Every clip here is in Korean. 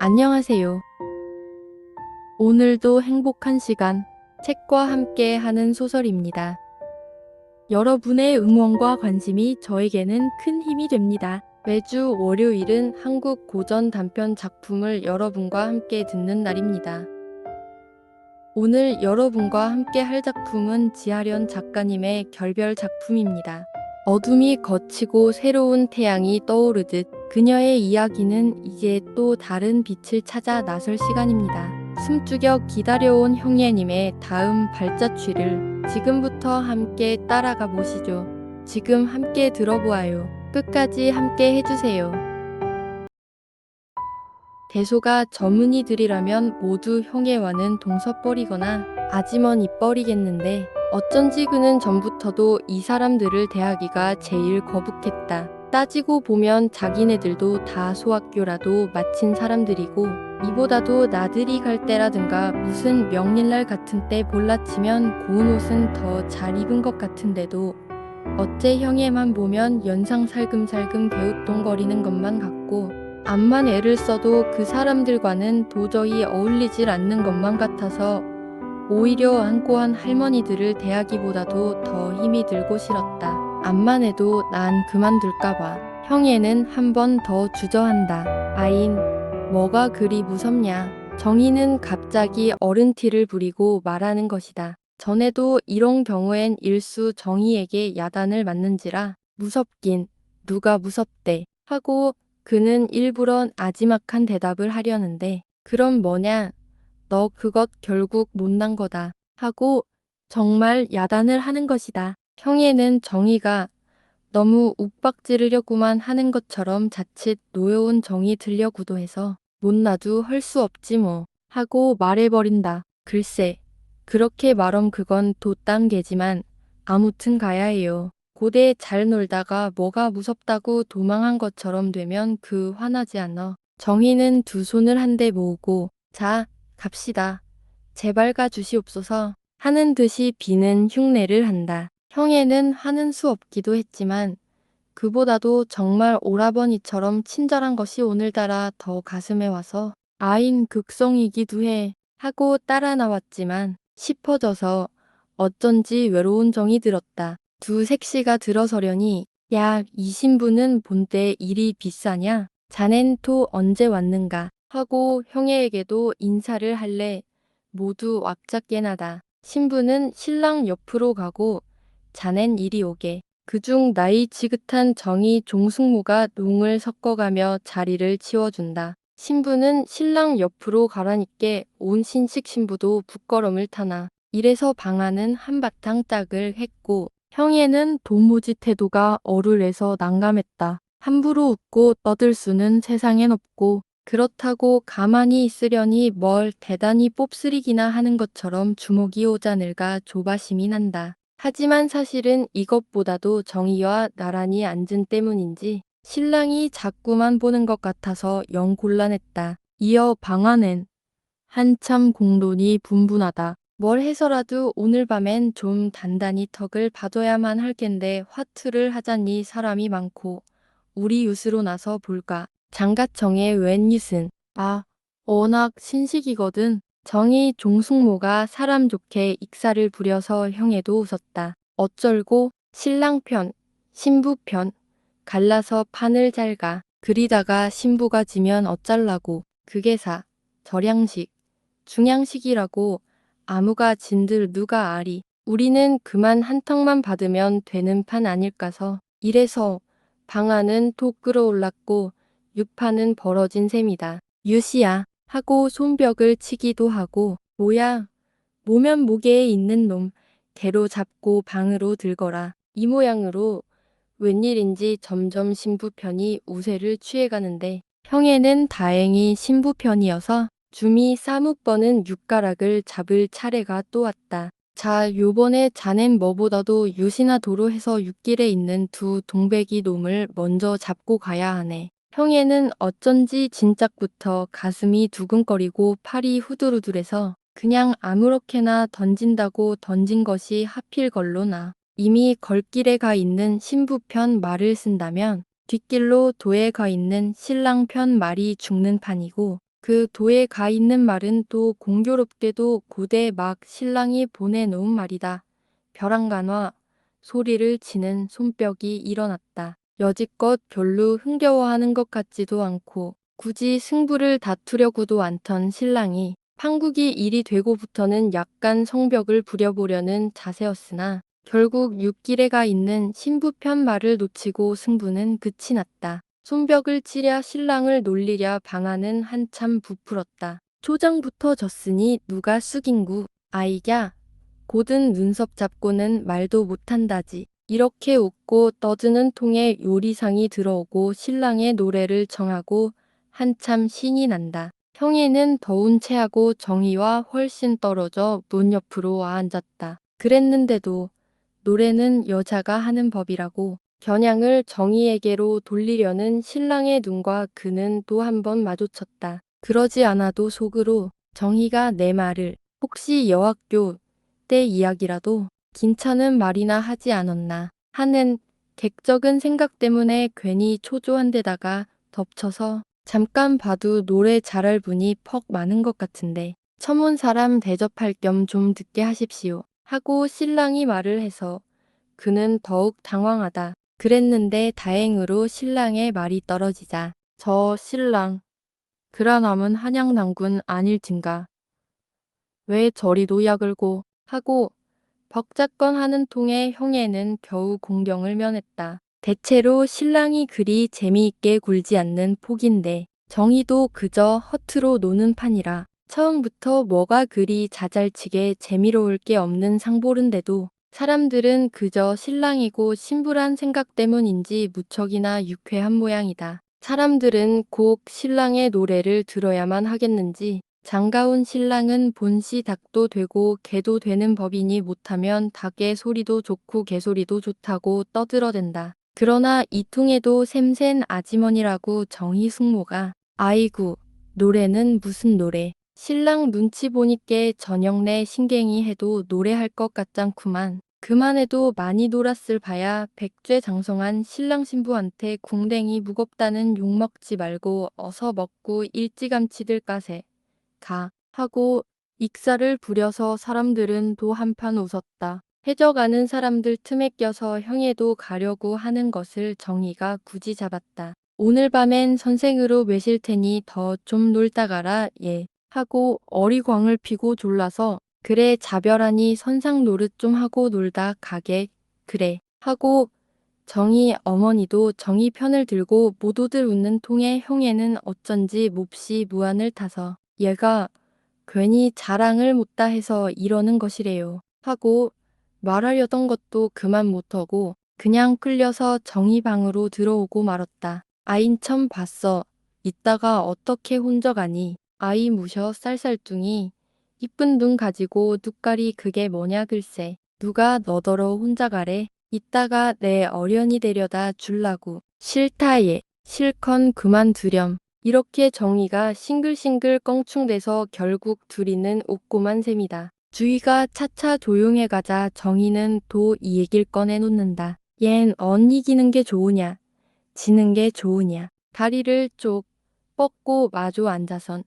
안녕하세요. 오늘도 행복한 시간, 책과 함께 하는 소설입니다. 여러분의 응원과 관심이 저에게는 큰 힘이 됩니다. 매주 월요일은 한국 고전 단편 작품을 여러분과 함께 듣는 날입니다. 오늘 여러분과 함께 할 작품은 지하련 작가님의 결별 작품입니다. 어둠이 걷히고 새로운 태양이 떠오르듯 그녀의 이야기는 이제 또 다른 빛을 찾아 나설 시간입니다. 숨죽여 기다려온 형예님의 다음 발자취를 지금부터 함께 따라가 보시죠. 지금 함께 들어보아요. 끝까지 함께 해주세요. 대소가 저문이들이라면 모두 형예와는 동서뻘이거나 아지먼 입벌이겠는데 어쩐지 그는 전부터도 이 사람들을 대하기가 제일 거북했다. 따지고 보면 자기네들도 다 소학교라도 마친 사람들이고 이보다도 나들이 갈 때라든가 무슨 명절날 같은 때 볼라치면 고운 옷은 더 잘 입은 것 같은데도 어째 형예만 보면 연상 살금살금 갸우뚱거리는 것만 같고 암만 애를 써도 그 사람들과는 도저히 어울리질 않는 것만 같아서 오히려 안고한 할머니들을 대하기보다도 더 힘이 들고 싫었다. 암만 해도 난 그만둘까봐. 형예는 한 번 더 주저한다. 아인, 뭐가 그리 무섭냐. 정희는 갑자기 어른 티를 부리고 말하는 것이다. 전에도 이런 경우엔 일수 정희에게 야단을 맞는지라 무섭긴 누가 무섭대 하고 그는 일부러 나지막한 대답을 하려는데 그럼 뭐냐 너 그것 결국 못난 거다 하고 정말 야단을 하는 것이다. 형예는 정희가 너무 욱박지르려고만 하는 것처럼 자칫 노여운 정이 들려고도 해서 못나도 할 수 없지 뭐 하고 말해버린다. 글쎄 그렇게 말엄 그건 돛담 개지만 아무튼 가야 해요. 고대 잘 놀다가 뭐가 무섭다고 도망한 것처럼 되면 그 화나지 않아. 정희는 두 손을 한데 모으고 자 갑시다. 제발 가 주시옵소서 하는 듯이 비는 흉내를 한다. 형에는 하는 수 없기도 했지만 그보다도 정말 오라버니처럼 친절한 것이 오늘따라 더 가슴에 와서 아인 극성이기도 해 하고 따라 나왔지만 싶어져서 어쩐지 외로운 정이 들었다. 두 색시가 들어서려니 야, 이 신부는 본때 일이 비싸냐? 자넨 또 언제 왔는가? 하고 형에게도 인사를 할래 모두 왁작깨나다. 신부는 신랑 옆으로 가고 자넨 이리 오게. 그중 나이 지긋한 정이 종숙모가 농을 섞어가며 자리를 치워준다. 신부는 신랑 옆으로 가라니께 온 신식 신부도 부끄럼을 타나. 이래서 방아는 한바탕 짝을 했고 형에는 도무지 태도가 어눌해서 난감했다. 함부로 웃고 떠들 수는 세상엔 없고 그렇다고 가만히 있으려니 뭘 대단히 뽐쓰리기나 하는 것처럼 주먹이 오자늘가 조바심이 난다. 하지만 사실은 이것보다도 정의와 나란히 앉은 때문인지 신랑이 자꾸만 보는 것 같아서 영 곤란했다. 이어 방안엔 한참 공론이 분분하다. 뭘 해서라도 오늘 밤엔 좀 단단히 턱을 봐둬야만 할 겐데 화투를 하자니 사람이 많고 우리 윷으로 나서 볼까. 장가청의 웬 윷은 워낙 신식이거든. 정이 종숙모가 사람 좋게 익사를 부려서 형에도 웃었다. 어쩔고 신랑 편, 신부 편 갈라서 판을 잘 가. 그리다가 신부가 지면 어쩔라고. 그게사, 절양식, 중양식이라고 아무가 진들 누가 아리. 우리는 그만 한턱만 받으면 되는 판 아닐까서. 이래서 방아는 톡 끌어올랐고 육파는 벌어진 셈이다. 유시야 하고 손뼉을 치기도 하고 뭐야 모면 모계에 있는 놈 개로 잡고 방으로 들거라. 이 모양으로 웬일인지 점점 신부 편이 우세를 취해가는데 형에는 다행히 신부 편이어서 주미 사뭇 버는 육가락을 잡을 차례가 또 왔다. 자, 요번에 자넨 뭐보다도 유시나 도로 해서 육길에 있는 두 동백이 놈을 먼저 잡고 가야 하네. 형에는 어쩐지 진작부터 가슴이 두근거리고 팔이 후들후들해서 그냥 아무렇게나 던진다고 던진 것이 하필 걸로나. 이미 걸길에 가 있는 신부 편 말을 쓴다면 뒷길로 도에 가 있는 신랑 편 말이 죽는 판이고 그 도에 가 있는 말은 또 공교롭게도 고대 막 신랑이 보내놓은 말이다. 벼랑간화 소리를 치는 손뼉이 일어났다. 여지껏 별로 흥겨워하는 것 같지도 않고 굳이 승부를 다투려고도 않던 신랑이 판국이 일이 되고부터는 약간 성벽을 부려보려는 자세였으나 결국 육길에가 있는 신부편 말을 놓치고 승부는 끝이 났다. 손뼉을 치랴 신랑을 놀리랴 방안은 한참 부풀었다. 초장부터 졌으니 누가 숙인구 아이랴 곧은 눈썹 잡고는 말도 못한다지. 이렇게 웃고 떠드는 통에 요리상이 들어오고 신랑의 노래를 정하고 한참 신이 난다. 형애는 더운 체하고 정희와 훨씬 떨어져 문 옆으로 와 앉았다. 그랬는데도 노래는 여자가 하는 법이라고 겨냥을 정희에게로 돌리려는 신랑의 눈과 그는 또 한 번 마주쳤다. 그러지 않아도 속으로 정희가 내 말을 혹시 여학교 때 이야기라도 괜찮은 말이나 하지 않았나 하는 객적은 생각 때문에 괜히 초조한 데다가 덮쳐서 잠깐 봐도 노래 잘할 분이 퍽 많은 것 같은데 처문 사람 대접할 겸 좀 듣게 하십시오 하고 신랑이 말을 해서 그는 더욱 당황하다. 그랬는데 다행으로 신랑의 말이 떨어지자 저 신랑 그라남은 한양난군 아닐진가 왜 저리 노약을고 하고 벅작건하는 통에 형애는 겨우 공경을 면했다. 대체로 신랑이 그리 재미있게 굴지 않는 폭인데 정희도 그저 허투루 노는 판이라 처음부터 뭐가 그리 자잘치게 재미로울 게 없는 상보른데도 사람들은 그저 신랑이고 신부란 생각 때문인지 무척이나 유쾌한 모양이다. 사람들은 꼭 신랑의 노래를 들어야만 하겠는지 장가온 신랑은 본시 닭도 되고 개도 되는 법이니 못하면 닭의 소리도 좋고 개소리도 좋다고 떠들어댄다. 그러나 이 통에도 샘센 아지머니라고 정희 숙모가 아이구 노래는 무슨 노래 신랑 눈치 보니께 저녁내 신갱이 해도 노래할 것 같잖구만. 그만해도 많이 놀았을 바야 백죄장성한 신랑 신부한테 궁뎅이 무겁다는 욕먹지 말고 어서 먹고 일찌감치들 까세. 가 하고 익사를 부려서 사람들은 도 한판 웃었다. 해져가는 사람들 틈에 껴서 형에도 가려고 하는 것을 정희가 굳이 잡았다. 오늘 밤엔 선생으로 외실 테니 더 좀 놀다 가라 예 하고 어리광을 피고 졸라서 그래 자별하니 선상 노릇 좀 하고 놀다 가게 그래 하고 정희 어머니도 정희 편을 들고 모두들 웃는 통에 형에는 어쩐지 몹시 무안을 타서 얘가 괜히 자랑을 못다 해서 이러는 것이래요. 하고 말하려던 것도 그만 못하고 그냥 끌려서 정희 방으로 들어오고 말았다. 아인 참 봤어. 이따가 어떻게 혼자 가니? 아이 무셔 쌀쌀뚱이. 이쁜 눈 가지고 눈깔이 그게 뭐냐 글쎄. 누가 너더러 혼자 가래? 이따가 내 어련히 데려다 줄라고. 싫다 얘. 실컨 그만두렴. 이렇게 정희가 싱글싱글 껑충대서 결국 둘이는 웃고만 셈이다. 주희가 차차 조용해 가자 정희는 또 이 얘길 꺼내 놓는다. 얜 이기는 게 좋으냐 지는 게 좋으냐. 다리를 쪽 뻗고 마주 앉아선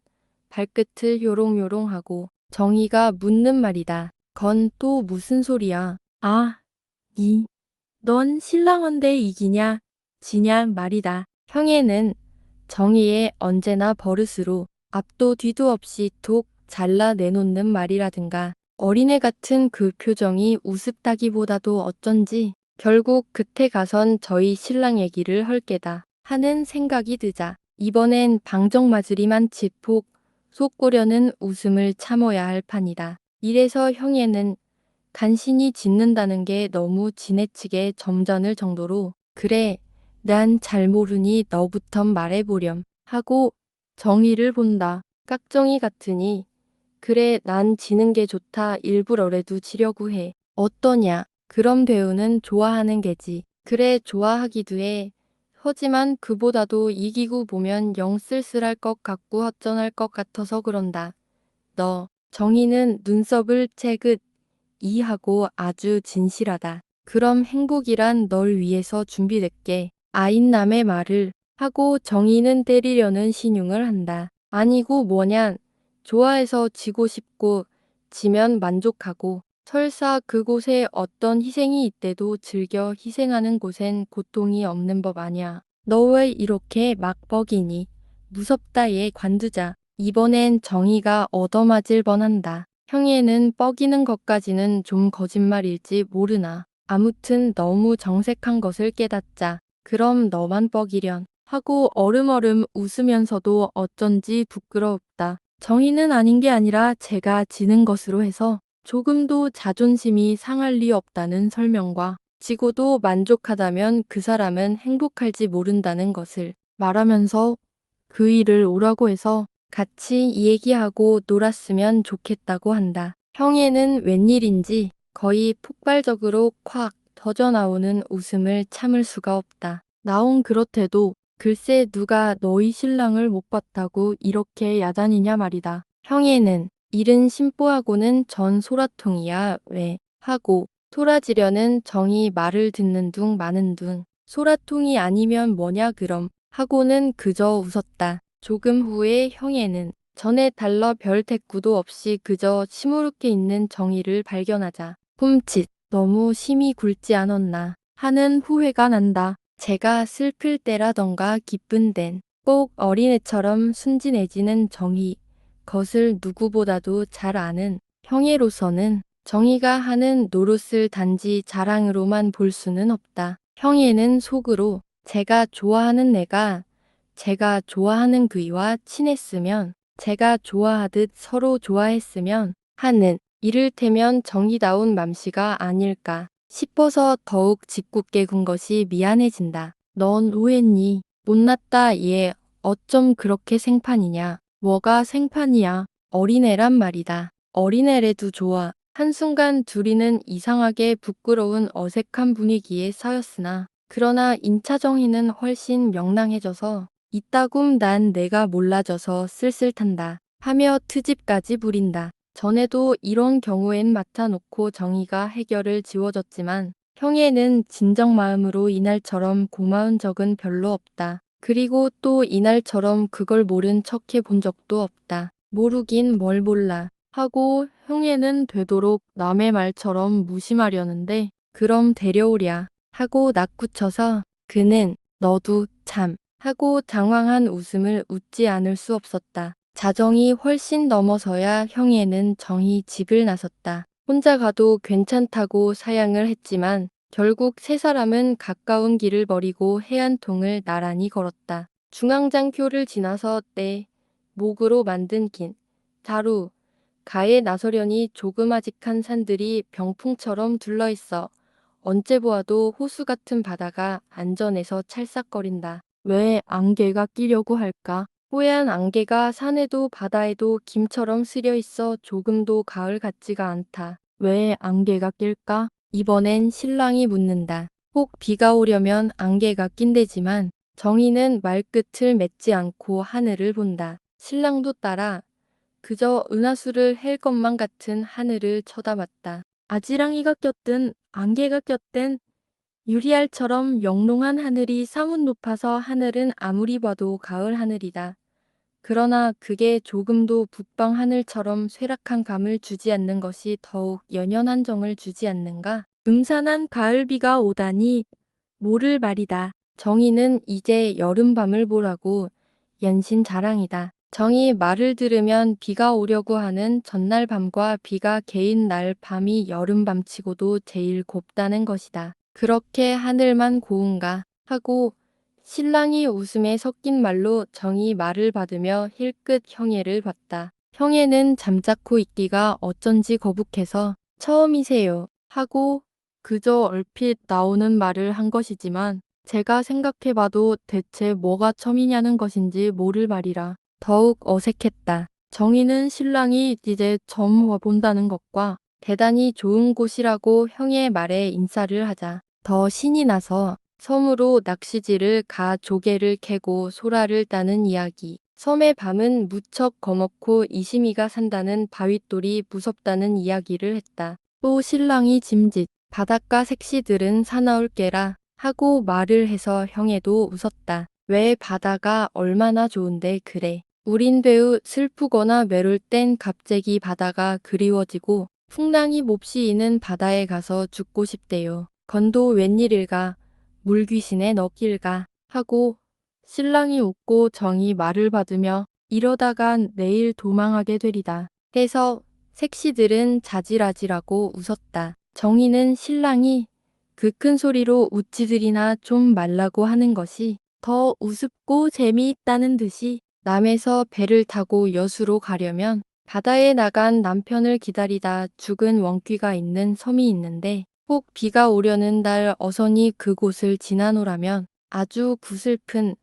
발끝을 요롱요롱하고 정희가 묻는 말이다. 건 또 무슨 소리야. 아, 넌 신랑한테 이기냐 지냐 말이다. 형애는 정의에 언제나 버릇으로 앞도 뒤도 없이 톡 잘라 내놓는 말이라든가 어린애 같은 그 표정이 우습다기보다도 어쩐지 결국 그때 가선 저희 신랑 얘기를 할 게다 하는 생각이 드자 이번엔 방정맞으리만 치폭 솟구려는 웃음을 참어야 할 판이다. 이래서 형애는 간신히 짖는다는 게 너무 지나치게 점잖을 정도로 그래 난 잘 모르니 너부턴 말해보렴 하고 정의를 본다. 깍정이 같으니 그래 난 지는 게 좋다 일부러라도 지려고 해. 어떠냐 그럼 대우는 좋아하는 게지. 그래 좋아하기도 해. 하지만 그보다도 이기고 보면 영 쓸쓸할 것 같고 허전할 것 같아서 그런다. 너 정의는 눈썹을 채긋 이하고 아주 진실하다. 그럼 행복이란 널 위해서 준비됐게. 아인남의 말을 하고 정의는 때리려는 신용을 한다. 아니고 뭐냐. 좋아해서 지고 싶고 지면 만족하고 설사 그곳에 어떤 희생이 있대도 즐겨 희생하는 곳엔 고통이 없는 법 아냐. 너 왜 이렇게 막 뻐기니? 무섭다 얘 관두자. 이번엔 정의가 얻어맞을 뻔한다. 형애는 뻐기는 것까지는 좀 거짓말일지 모르나. 아무튼 너무 정색한 것을 깨닫자. 그럼 너만 뻐기련. 하고 얼음얼음 웃으면서도 어쩐지 부끄럽다. 정의는 아닌 게 아니라 제가 지는 것으로 해서 조금도 자존심이 상할 리 없다는 설명과 지고도 만족하다면 그 사람은 행복할지 모른다는 것을 말하면서 그 일을 오라고 해서 같이 얘기하고 놀았으면 좋겠다고 한다. 형애는 웬일인지 거의 폭발적으로 콱 터져나오는 웃음을 참을 수가 없다. 나온 그렇대도 글쎄 누가 너희 신랑을 못 봤다고 이렇게 야단이냐 말이다. 형애는 일은 심보하고는 전 소라통이야 왜 하고 토라지려는 정이 말을 듣는 둥 마는 둥 소라통이 아니면 뭐냐 그럼 하고는 그저 웃었다. 조금 후에 형애는 전에 달러 별 대꾸도 없이 그저 시무룩해 있는 정의를 발견하자 훔칫 너무 심히 굵지 않았나 하는 후회가 난다. 제가 슬플 때라던가 기쁜 땐 꼭 어린애처럼 순진해지는 정의. 것을 누구보다도 잘 아는 형애로서는 정의가 하는 노릇을 단지 자랑으로만 볼 수는 없다. 형애는 속으로 제가 좋아하는 내가 제가 좋아하는 그이와 친했으면 제가 좋아하듯 서로 좋아했으면 하는 이를테면 정의다운 맘씨가 아닐까 싶어서 더욱 짓궂게 군 것이 미안해진다. 넌 오했니? 못났다 얘 어쩜 그렇게 생판이냐. 뭐가 생판이야. 어린애란 말이다. 어린애래도 좋아. 한순간 둘이는 이상하게 부끄러운 어색한 분위기에 쌓였으나 그러나 임차정희는 훨씬 명랑해져서 이따금 난 내가 몰라져서 쓸쓸탄다 하며 트집까지 부린다. 전에도 이런 경우엔 맡아놓고 정의가 해결을 지워줬지만 형애는 진정 마음으로 이날처럼 고마운 적은 별로 없다. 그리고 또 이날처럼 그걸 모른 척해 본 적도 없다. 모르긴 뭘 몰라 하고 형애는 되도록 남의 말처럼 무심하려는데 그럼 데려오랴 하고 낙구쳐서 그는 너도 참 하고 당황한 웃음을 웃지 않을 수 없었다. 자정이 훨씬 넘어서야 형애는 정히 집을 나섰다. 혼자 가도 괜찮다고 사양을 했지만 결국 세 사람은 가까운 길을 버리고 해안통을 나란히 걸었다. 중앙장교를 지나서 때 목으로 만든 긴 다루 가에 나서려니 조그마직한 산들이 병풍처럼 둘러있어 언제 보아도 호수 같은 바다가 안전해서 찰싹거린다. 왜 안개가 끼려고 할까? 뽀얀 안개가 산에도 바다에도 김처럼 스려 있어 조금도 가을 같지가 않다. 왜 안개가 낄까? 이번엔 신랑이 묻는다. 혹 비가 오려면 안개가 낀대지만 정희는 말끝을 맺지 않고 하늘을 본다. 신랑도 따라 그저 은하수를 헬 것만 같은 하늘을 쳐다봤다. 아지랑이가 꼈든 안개가 꼈든 유리알처럼 영롱한 하늘이 사뭇 높아서 하늘은 아무리 봐도 가을 하늘이다. 그러나 그게 조금도 북방 하늘처럼 쇠락한 감을 주지 않는 것이 더욱 연연한 정을 주지 않는가? 음산한 가을비가 오다니 모를 말이다. 정의는 이제 여름밤을 보라고 연신 자랑이다. 정이 말을 들으면 비가 오려고 하는 전날 밤과 비가 개인 날 밤이 여름밤치고도 제일 곱다는 것이다. 그렇게 하늘만 고운가 하고 신랑이 웃음에 섞인 말로 정이 말을 받으며 힐끗 형애를 봤다. 형애는 잠자코 있기가 어쩐지 거북해서 처음이세요 하고 그저 얼핏 나오는 말을 한 것이지만 제가 생각해봐도 대체 뭐가 처음이냐는 것인지 모를 말이라 더욱 어색했다. 정희는 신랑이 이제 처음 와본다는 것과 대단히 좋은 곳이라고 형의 말에 인사를 하자 더 신이 나서 섬으로 낚시질을 가 조개를 캐고 소라를 따는 이야기. 섬의 밤은 무척 거먹고 이심이가 산다는 바윗돌이 무섭다는 이야기를 했다. 또 신랑이 짐짓 바닷가 색시들은 사나울 게라 하고 말을 해서 형애도 웃었다. 왜 바다가 얼마나 좋은데 그래. 우린 배우 슬프거나 외로울 땐 갑자기 바다가 그리워지고 풍랑이 몹시이는 바다에 가서 죽고 싶대요. 건도 웬일일까? 물귀신의 너길가? 하고 신랑이 웃고 정이 말을 받으며 이러다간 내일 도망하게 되리다 해서 색시들은 자지라지라고 웃었다. 정희는 신랑이 그 큰 소리로 웃지들이나 좀 말라고 하는 것이 더 우습고 재미있다는 듯이 남에서 배를 타고 여수로 가려면 바다에 나간 남편을 기다리다 죽은 원귀가 있는 섬이 있는데 혹 비가 오려는 날 어선이 그곳을 지나노라면 아주 구슬픈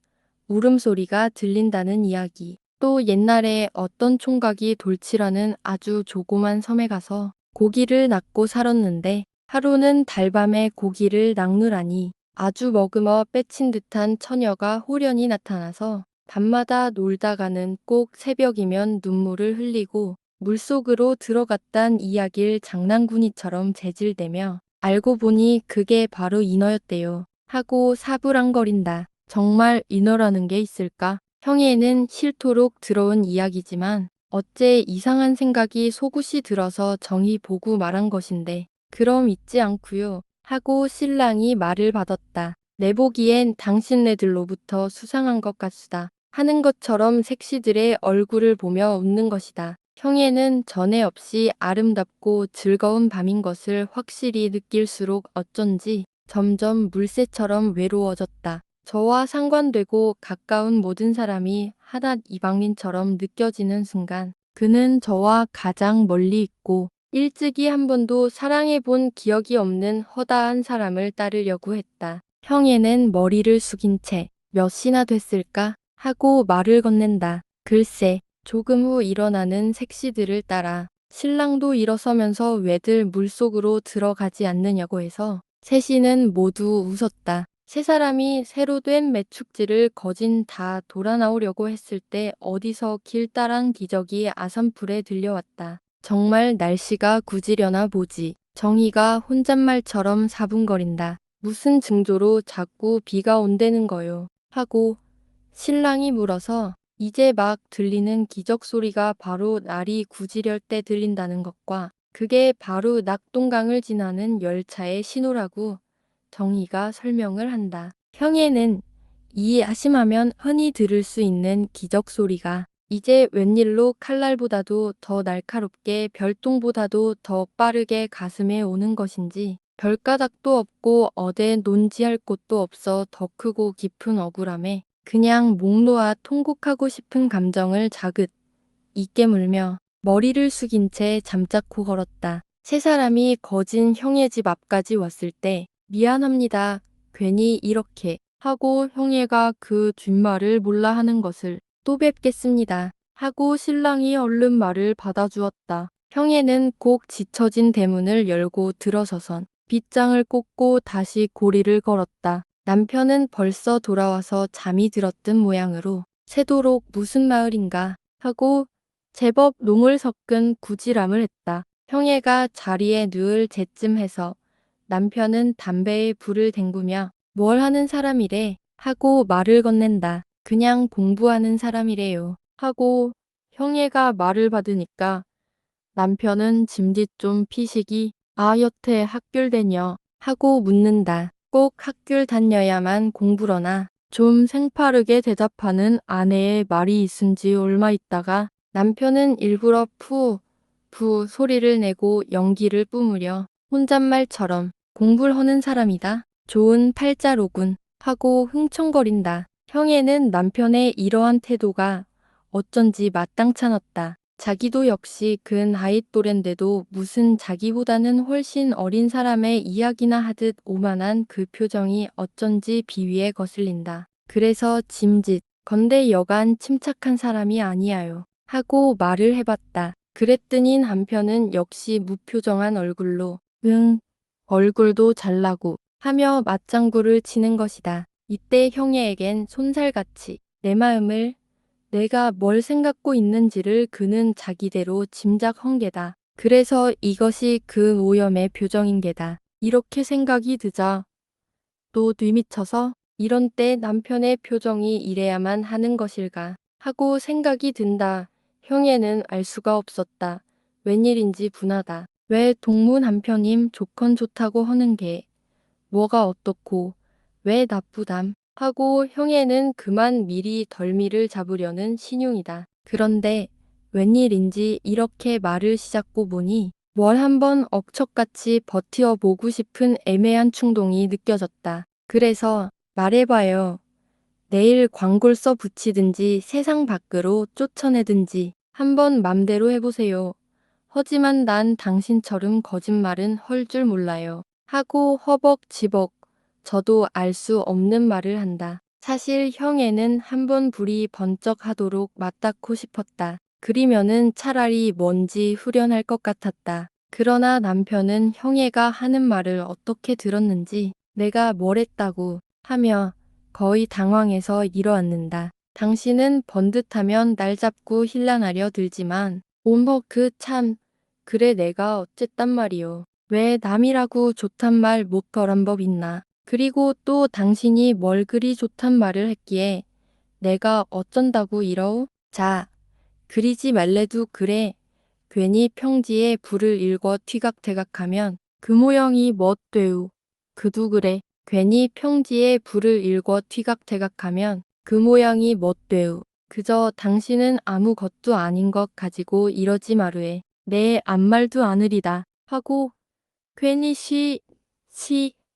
울음소리가 들린다는 이야기. 또 옛날에 어떤 총각이 돌치라는 아주 조그만 섬에 가서 고기를 낚고 살았는데 하루는 달밤에 고기를 낚느라니 아주 머금어 빼친 듯한 처녀가 호련히 나타나서 밤마다 놀다가는 꼭 새벽이면 눈물을 흘리고 물속으로 들어갔단 이야기를 장난꾸니처럼 재질대며 알고 보니 그게 바로 인어였대요. 하고 사부랑거린다. 정말 인어라는 게 있을까? 형에는 싫도록 들어온 이야기지만 어째 이상한 생각이 속옷이 들어서 정이 보고 말한 것인데 그럼 잊지 않고요. 하고 신랑이 말을 받았다. 내 보기엔 당신네들로부터 수상한 것 같수다. 하는 것처럼 색시들의 얼굴을 보며 웃는 것이다. 형에는 전에 없이 아름답고 즐거운 밤인 것을 확실히 느낄수록 어쩐지 점점 물새처럼 외로워졌다. 저와 상관되고 가까운 모든 사람이 하닷 이방인처럼 느껴지는 순간 그는 저와 가장 멀리 있고 일찍이 한 번도 사랑해 본 기억이 없는 허다한 사람을 따르려고 했다. 형에는 머리를 숙인 채 몇이나 됐을까 하고 말을 건넨다. 글쎄 조금 후 일어나는 색시들을 따라 신랑도 일어서면서 왜들 물속으로 들어가지 않느냐고 해서 셋이는 모두 웃었다. 세 사람이 새로 된 매축지를 거진 다 돌아 나오려고 했을 때 어디서 길다란 기적이 아산풀에 들려왔다. 정말 날씨가 굳으려나 보지. 정희가 혼잣말처럼 사분거린다. 무슨 징조로 자꾸 비가 온다는 거요. 하고 신랑이 물어서 이제 막 들리는 기적 소리가 바로 날이 굳으려 때 들린다는 것과 그게 바로 낙동강을 지나는 열차의 신호라고 정희가 설명을 한다. 형에는 이해하심하면 흔히 들을 수 있는 기적 소리가 이제 웬일로 칼날보다도 더 날카롭게 별똥보다도 더 빠르게 가슴에 오는 것인지 별가닥도 없고 어디 논지할 곳도 없어 더 크고 깊은 억울함에 그냥 목 놓아 통곡하고 싶은 감정을 자긋 있게 물며 머리를 숙인 채 잠자코 걸었다. 세 사람이 거진 형의 집 앞까지 왔을 때 미안합니다. 괜히 이렇게 하고 형애가 그 뒷말을 몰라 하는 것을 또 뵙겠습니다. 하고 신랑이 얼른 말을 받아주었다. 형애는 꼭 지쳐진 대문을 열고 들어서선 빗장을 꽂고 다시 고리를 걸었다. 남편은 벌써 돌아와서 잠이 들었던 모양으로 새도록 무슨 마을인가 하고 제법 농을 섞은 구지람을 했다. 형애가 자리에 누울 제쯤 해서 남편은 담배에 불을 댕구며 뭘 하는 사람이래 하고 말을 건넨다. 그냥 공부하는 사람이래요. 하고 형애가 말을 받으니까 남편은 짐짓 좀 피시기 아 여태 학교를 다녀 하고 묻는다. 꼭 학교를 다녀야만 공부러나 좀 생파르게 대답하는 아내의 말이 있은지 얼마 있다가 남편은 일부러 푸 소리를 내고 연기를 뿜으려 혼잣말처럼 공부를 하는 사람이다. 좋은 팔자로군 하고 흥청거린다. 형에는 남편의 이러한 태도가 어쩐지 마땅찮았다. 자기도 역시 근 아이 또래인데도 무슨 자기보다는 훨씬 어린 사람의 이야기나 하듯 오만한 그 표정이 어쩐지 비위에 거슬린다. 그래서 짐짓 건대 여간 침착한 사람이 아니야요. 하고 말을 해봤다. 그랬더니 남편은 역시 무표정한 얼굴로 응 얼굴도 잘나고 하며 맞장구를 치는 것이다. 이때 형애에겐 손살같이 내 마음을 내가 뭘 생각고 있는지를 그는 자기대로 짐작한 게다. 그래서 이것이 그 오염의 표정인 게다. 이렇게 생각이 드자 또 뒤미쳐서 이런 때 남편의 표정이 이래야만 하는 것일까 하고 생각이 든다. 형애는 알 수가 없었다. 웬일인지 분하다. 왜 동문 한편임 조건 좋다고 하는 게 뭐가 어떻고 왜 나쁘담 하고 형애는 그만 미리 덜미를 잡으려는 신용이다. 그런데 웬일인지 이렇게 말을 시작고 보니 뭘 한번 억척같이 버티어보고 싶은 애매한 충동이 느껴졌다. 그래서 말해봐요. 내일 광골 써 붙이든지 세상 밖으로 쫓아내든지 한번 맘대로 해보세요. 하지만 난 당신처럼 거짓말은 헐 줄 몰라요. 하고 허벅지벅 저도 알 수 없는 말을 한다. 사실 형애는 한번 불이 번쩍하도록 맞닿고 싶었다. 그리면은 차라리 뭔지 후련할 것 같았다. 그러나 남편은 형애가 하는 말을 어떻게 들었는지 내가 뭘 했다고 하며 거의 당황해서 일어앉는다. 당신은 번듯하면 날 잡고 힐난하려 들지만 오머 그 참 그래 내가 어쨌단 말이요. 왜 남이라고 좋단 말 못 거란 법 있나. 그리고 또 당신이 뭘 그리 좋단 말을 했기에 내가 어쩐다고 이러우? 자, 그리지 말래도 그래. 괜히 평지에 불을 일궈 티각태각하면 그 모양이 멋되우. 그도 그래. 괜히 평지에 불을 일궈 티각태각하면 그 모양이 멋되우. 그저 당신은 아무것도 아닌 것 가지고 이러지 마루에. 내 아무 말도 아느리다 하고 괜히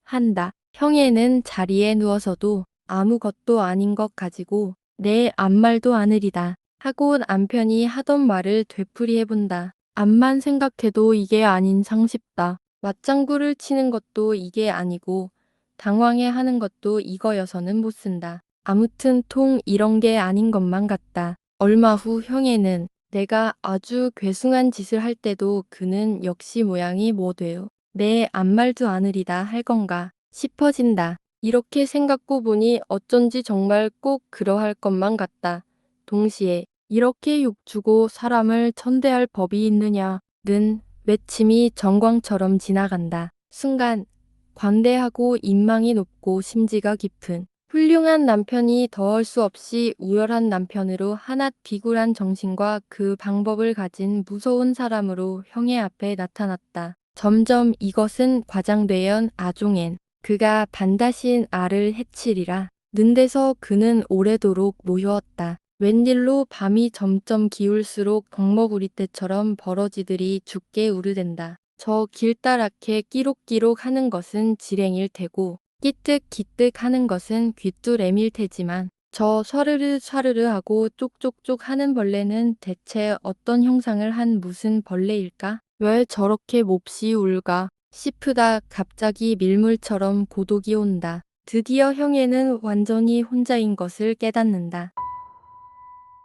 한다. 형애는 자리에 누워서도 아무것도 아닌 것 가지고 내 아무 말도 아느리다 하고 남편이 하던 말을 되풀이해본다. 암만 생각해도 이게 아닌상 싶다. 맞장구를 치는 것도 이게 아니고 당황해하는 것도 이거여서는 못 쓴다. 아무튼 통 이런 게 아닌 것만 같다. 얼마 후 형애는 내가 아주 괴숭한 짓을 할 때도 그는 역시 모양이 뭐돼요. 내 아무 말도 아느리다 할 건가 싶어진다. 이렇게 생각고 보니 어쩐지 정말 꼭 그러할 것만 같다. 동시에 이렇게 욕주고 사람을 천대할 법이 있느냐는 외침이 정광처럼 지나간다. 순간 관대하고 인망이 높고 심지가 깊은 훌륭한 남편이 더할 수 없이 우열한 남편으로 하나 비굴한 정신과 그 방법을 가진 무서운 사람으로 형의 앞에 나타났다. 점점 이것은 과장되연 아종엔 그가 반드시 알을 해치리라. 는데서 그는 오래도록 노여웠다. 웬일로 밤이 점점 기울수록 덕먹우리 때처럼 버러지들이 죽게 우르댄다. 저 길다랗게 끼룩끼룩 하는 것은 지랭일 테고 끼뜩기뜩 하는 것은 귀뚜레밀 테지만 저 샤르르 샤르르 하고 쪽쪽쪽 하는 벌레는 대체 어떤 형상을 한 무슨 벌레일까? 왜 저렇게 몹시 울까? 싶으다 갑자기 밀물처럼 고독이 온다. 드디어 형애는 완전히 혼자인 것을 깨닫는다.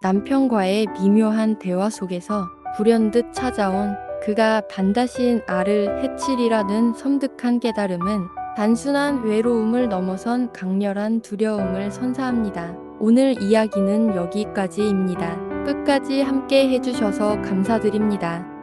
남편과의 미묘한 대화 속에서 불현듯 찾아온 그가 반드시 알을 해치리라는 섬뜩한 깨달음은 단순한 외로움을 넘어선 강렬한 두려움을 선사합니다. 오늘 이야기는 여기까지입니다. 끝까지 함께 해주셔서 감사드립니다.